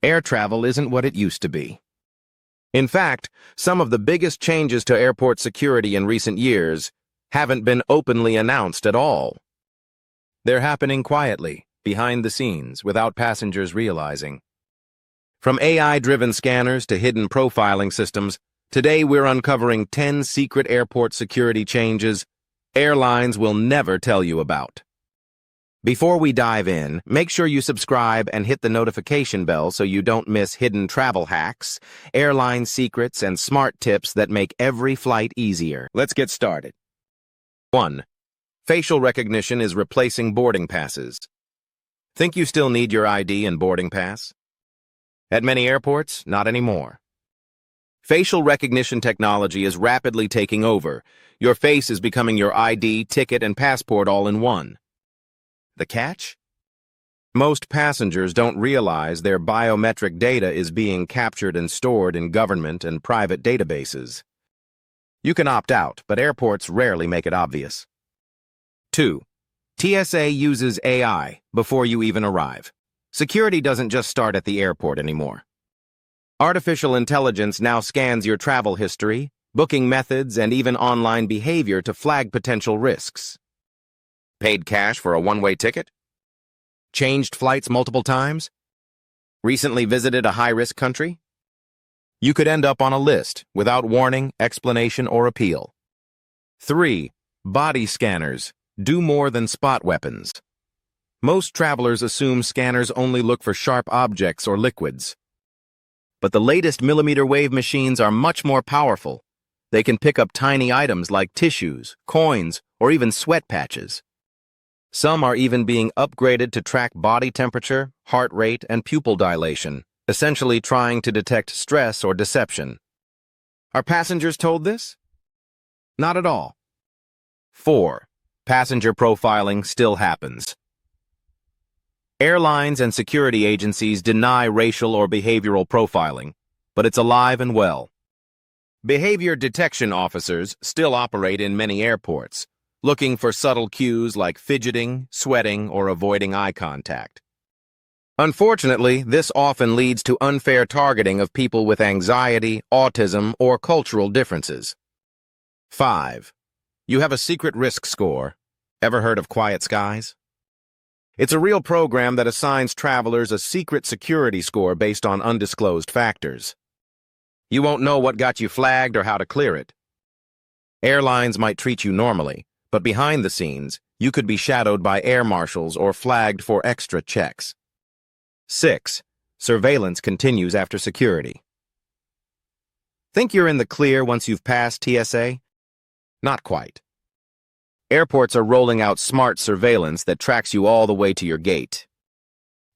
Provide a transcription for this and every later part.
air travel isn't what it used to be. In fact, some of the biggest changes to airport security in recent years haven't been openly announced at all. They're happening quietly, behind the scenes, without passengers realizing. From AI-driven scanners to hidden profiling systems, today we're uncovering 10 secret airport security changes airlines will never tell you about. Before we dive in, make sure you subscribe and hit the notification bell so you don't miss hidden travel hacks, airline secrets, and smart tips that make every flight easier. Let's get started. 1. Facial recognition is replacing boarding passes. Think you still need your ID and boarding pass? At many airports, not anymore. Facial recognition technology is rapidly taking over. Your face is becoming your ID, ticket, and passport all in one. The catch? Most passengers don't realize their biometric data is being captured and stored in government and private databases. You can opt out, but airports rarely make it obvious. 2. TSA uses AI before you even arrive. Security doesn't just start at the airport anymore. Artificial intelligence now scans your travel history, booking methods, and even online behavior to flag potential risks. Paid cash for a one-way ticket? Changed flights multiple times? Recently visited a high-risk country? You could end up on a list without warning, explanation, or appeal. 3. Body scanners do more than spot weapons. Most travelers assume scanners only look for sharp objects or liquids. But the latest millimeter wave machines are much more powerful. They can pick up tiny items like tissues, coins, or even sweat patches. Some are even being upgraded to track body temperature, heart rate, and pupil dilation, essentially trying to detect stress or deception. Are passengers told this? Not at all. 4. Passenger profiling still happens. Airlines and security agencies deny racial or behavioral profiling, but it's alive and well. Behavior detection officers still operate in many airports, looking for subtle cues like fidgeting, sweating, or avoiding eye contact. Unfortunately, this often leads to unfair targeting of people with anxiety, autism, or cultural differences. 5. You have a secret risk score. Ever heard of Quiet Skies? It's a real program that assigns travelers a secret security score based on undisclosed factors. You won't know what got you flagged or how to clear it. Airlines might treat you normally, but behind the scenes, you could be shadowed by air marshals or flagged for extra checks. 6. Surveillance continues after security. Think you're in the clear once you've passed TSA? Not quite. Airports are rolling out smart surveillance that tracks you all the way to your gate.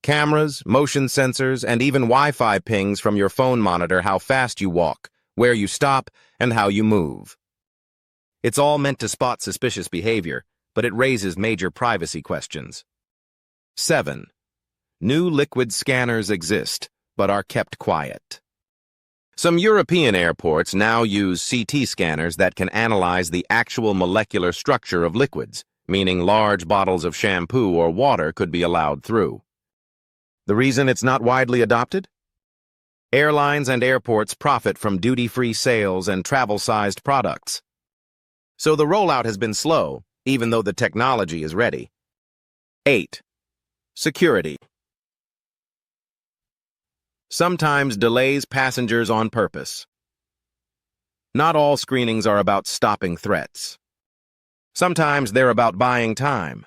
Cameras, motion sensors, and even Wi-Fi pings from your phone monitor how fast you walk, where you stop, and how you move. It's all meant to spot suspicious behavior, but it raises major privacy questions. 7. New liquid scanners exist, but are kept quiet. Some European airports now use CT scanners that can analyze the actual molecular structure of liquids, meaning large bottles of shampoo or water could be allowed through. The reason it's not widely adopted? Airlines and airports profit from duty-free sales and travel-sized products. So the rollout has been slow, even though the technology is ready. 8. Security. Sometimes delays passengers on purpose. Not all screenings are about stopping threats. Sometimes they're about buying time.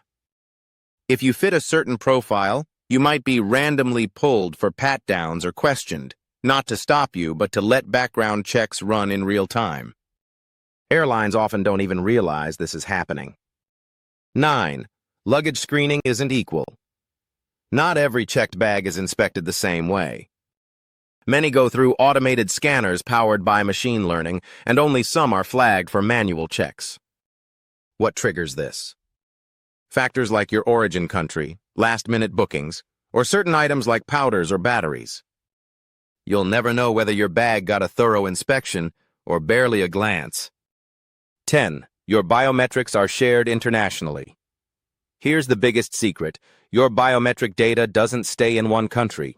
If you fit a certain profile, you might be randomly pulled for pat-downs or questioned, not to stop you, but to let background checks run in real time. Airlines often don't even realize this is happening. 9. Luggage screening isn't equal. Not every checked bag is inspected the same way. Many go through automated scanners powered by machine learning, and only some are flagged for manual checks. What triggers this? Factors like your origin country, last-minute bookings, or certain items like powders or batteries. You'll never know whether your bag got a thorough inspection or barely a glance. 10. Your biometrics are shared internationally. Here's the biggest secret. Your biometric data doesn't stay in one country.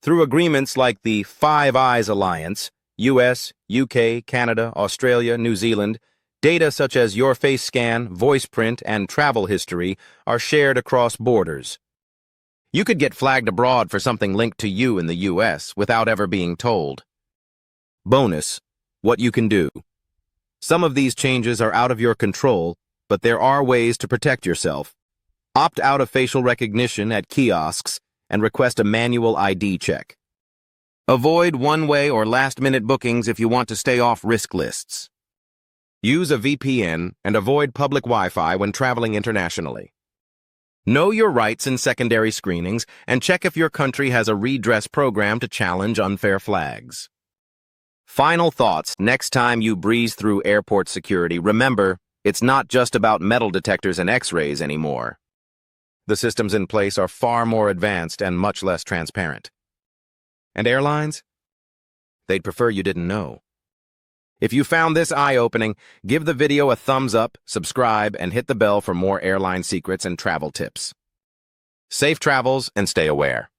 Through agreements like the Five Eyes Alliance, US, UK, Canada, Australia, New Zealand, data such as your face scan, voice print, and travel history are shared across borders. You could get flagged abroad for something linked to you in the US without ever being told. Bonus: what you can do. Some of these changes are out of your control, but there are ways to protect yourself. Opt out of facial recognition at kiosks and request a manual ID check. Avoid one-way or last-minute bookings if you want to stay off risk lists. Use a VPN and avoid public Wi-Fi when traveling internationally. Know your rights in secondary screenings and check if your country has a redress program to challenge unfair flags. Final thoughts: next time you breeze through airport security, remember, it's not just about metal detectors and X-rays anymore. The systems in place are far more advanced and much less transparent. And airlines? They'd prefer you didn't know. If you found this eye-opening, give the video a thumbs up, subscribe, and hit the bell for more airline secrets and travel tips. Safe travels and stay aware.